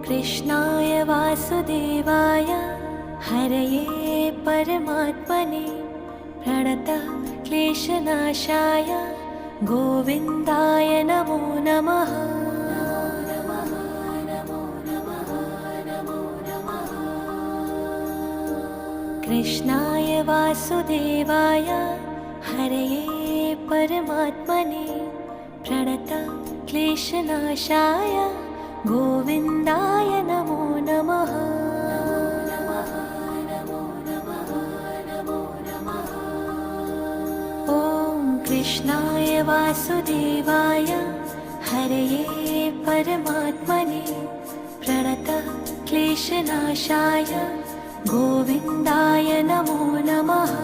कृष्णाय वासुदेवाय हरये परमात्मने प्रणतः क्लेशनाशाय गोविन्दाय नमो नमः। कृष्णाय वासुदेवाय हरये परमात्मने प्रणतः क्लेशनाशाय गोविन्दाय नमो नमः। ॐ कृष्णाय वासुदेवाय हरये परमात्मने प्रणतः क्लेशनाशाय गोविन्दाय नमो नमः।